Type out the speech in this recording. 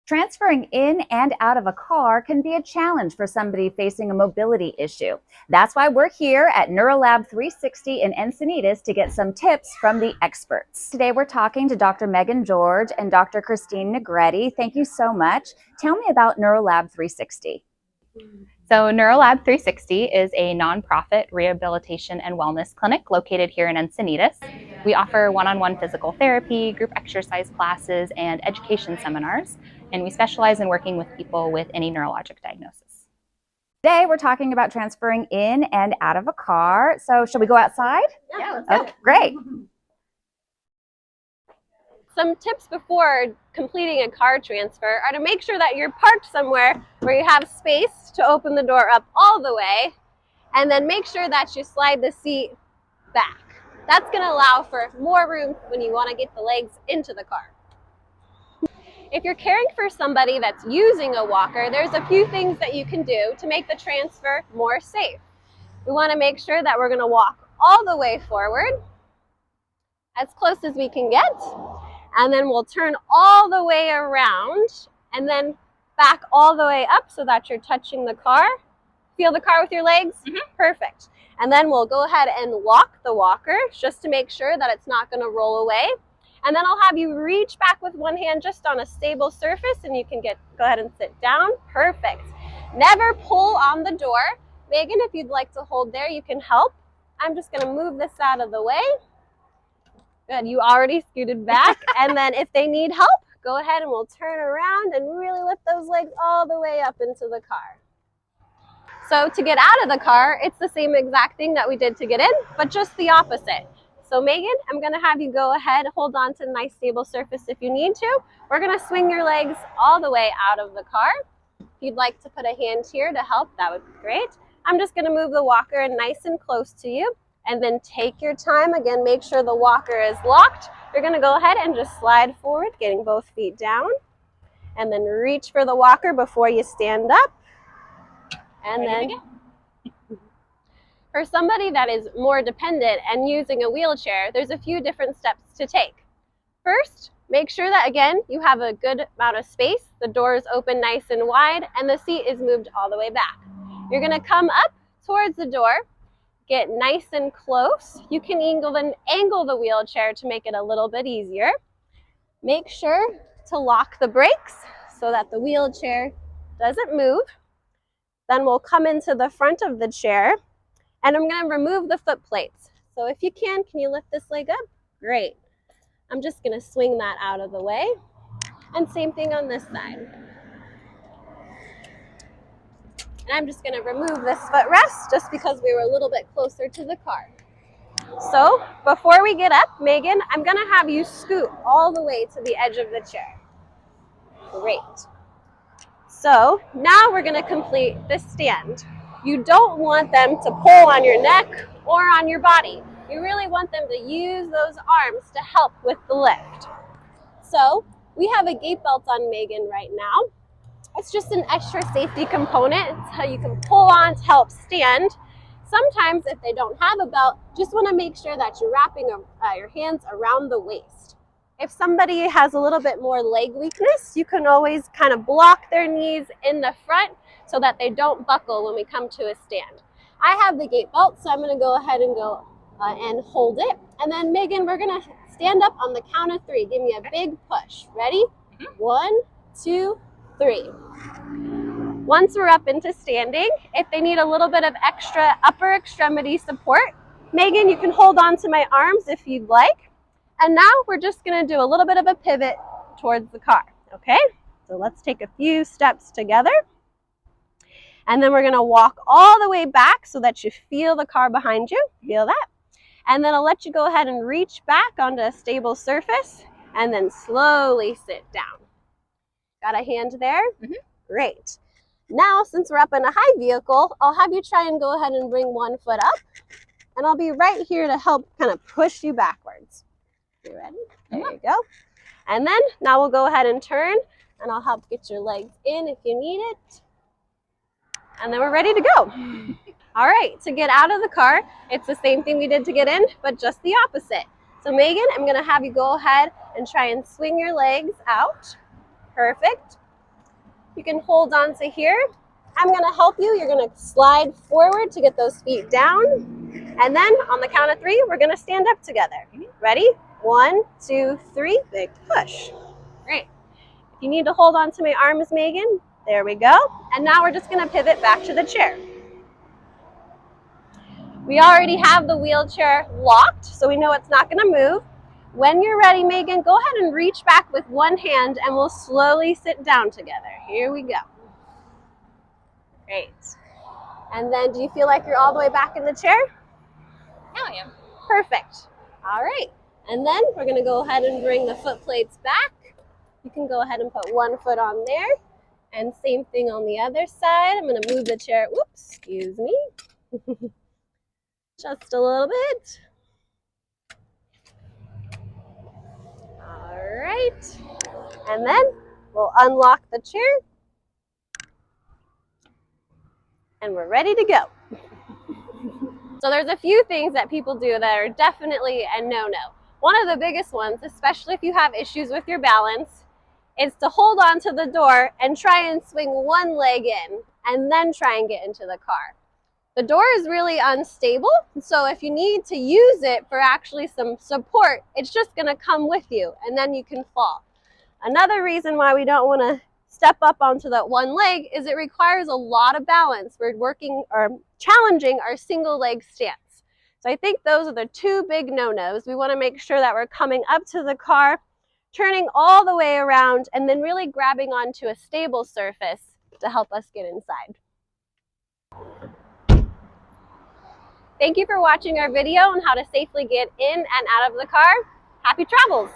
Transferring in and out of a car can be a challenge for somebody facing a mobility issue. That's why we're here at NeuroLab 360 in Encinitas to get some tips from the experts. Today we're talking to Dr. Megan George and Dr. Christine Negretti. Thank you so much. Tell me about NeuroLab 360. So NeuroLab 360 is a nonprofit rehabilitation and wellness clinic located here in Encinitas. We offer one-on-one physical therapy, group exercise classes, and education seminars, and we specialize in working with people with any neurologic diagnosis. Today we're talking about transferring in and out of a car. So should we go outside? Yeah, let's go. Okay, great. Some tips before completing a car transfer are to make sure that you're parked somewhere where you have space to open the door up all the way, and then make sure that you slide the seat back. That's going to allow for more room when you want to get the legs into the car. If you're caring for somebody that's using a walker, there's a few things that you can do to make the transfer more safe. We want to make sure that we're going to walk all the way forward, as close as we can get, and then we'll turn all the way around and then back all the way up so that you're touching the car. Feel the car with your legs? Perfect. And then we'll go ahead and lock the walker just to make sure that it's not going to roll away. And then I'll have you reach back with one hand just on a stable surface, and you can go ahead and sit down. Perfect. Never pull on the door. Megan, if you'd like to hold there, you can help. I'm just going to move this out of the way. Good, you already scooted back. And then if they need help, go ahead and we'll turn around and really lift those legs all the way up into the car. So to get out of the car, it's the same exact thing that we did to get in, but just the opposite. So Megan, I'm gonna have you go ahead, hold on to a nice stable surface if you need to. We're gonna swing your legs all the way out of the car. If you'd like to put a hand here to help, that would be great. I'm just gonna move the walker nice and close to you. And then take your time. Again, make sure the walker is locked. You're gonna go ahead and just slide forward, getting both feet down. And then reach for the walker before you stand up. And then, for somebody that is more dependent and using a wheelchair, there's a few different steps to take. First, make sure that, again, you have a good amount of space. The door is open nice and wide, and the seat is moved all the way back. You're gonna come up towards the door, get nice and close. You can angle the wheelchair to make it a little bit easier. Make sure to lock the brakes so that the wheelchair doesn't move. Then we'll come into the front of the chair, and I'm going to remove the foot plates. So if you can you lift this leg up? Great. I'm just going to swing that out of the way. And same thing on this side. And I'm just going to remove this footrest just because we were a little bit closer to the car. So before we get up, Megan, I'm going to have you scoot all the way to the edge of the chair. Great. So now we're going to complete the stand. You don't want them to pull on your neck or on your body. You really want them to use those arms to help with the lift. So we have a gait belt on Megan right now. It's just an extra safety component. It's how you can pull on to help stand. Sometimes if they don't have a belt, just want to make sure that you're wrapping your hands around the waist. If somebody has a little bit more leg weakness, you can always kind of block their knees in the front so that they don't buckle when we come to a stand. I have the gait belt, so I'm going to go ahead and and hold it. And then Megan, we're going to stand up on the count of 3. Give me a big push. Ready? 1, 2, 3. Once we're up into standing, if they need a little bit of extra upper extremity support, Megan, you can hold on to my arms if you'd like. And now we're just going to do a little bit of a pivot towards the car, okay? So let's take a few steps together. And then we're going to walk all the way back so that you feel the car behind you. Feel that? And then I'll let you go ahead and reach back onto a stable surface and then slowly sit down. Got a hand there? Great. Now, since we're up in a high vehicle, I'll have you try and go ahead and bring one foot up. And I'll be right here to help kind of push you backwards. You ready? There you go. And then now we'll go ahead and turn, and I'll help get your legs in if you need it. And then we're ready to go. All right, to get out of the car, it's the same thing we did to get in, but just the opposite. So Megan, I'm gonna have you go ahead and try and swing your legs out. Perfect. You can hold on to here. I'm gonna help you. You're gonna slide forward to get those feet down. And then on the count of 3, we're gonna stand up together. Ready? 1, 2, 3, big push. Great. If you need to hold on to my arms, Megan, there we go. And now we're just gonna pivot back to the chair. We already have the wheelchair locked, so we know it's not gonna move. When you're ready, Megan, go ahead and reach back with one hand and we'll slowly sit down together. Here we go. Great. And then do you feel like you're all the way back in the chair? Now I am. Perfect. All right. And then we're gonna go ahead and bring the foot plates back. You can go ahead and put one foot on there. And same thing on the other side. I'm gonna move the chair, whoops, excuse me. Just a little bit. All right. And then we'll unlock the chair. And we're ready to go. So there's a few things that people do that are definitely a no-no. One of the biggest ones, especially if you have issues with your balance, is to hold on to the door and try and swing one leg in and then try and get into the car. The door is really unstable, so if you need to use it for actually some support, it's just gonna come with you and then you can fall. Another reason why we don't wanna step up onto that one leg is it requires a lot of balance. We're working or challenging our single leg stance. So I think those are the 2 big no-nos. We wanna make sure that we're coming up to the car, turning all the way around, and then really grabbing onto a stable surface to help us get inside. Thank you for watching our video on how to safely get in and out of the car. Happy travels!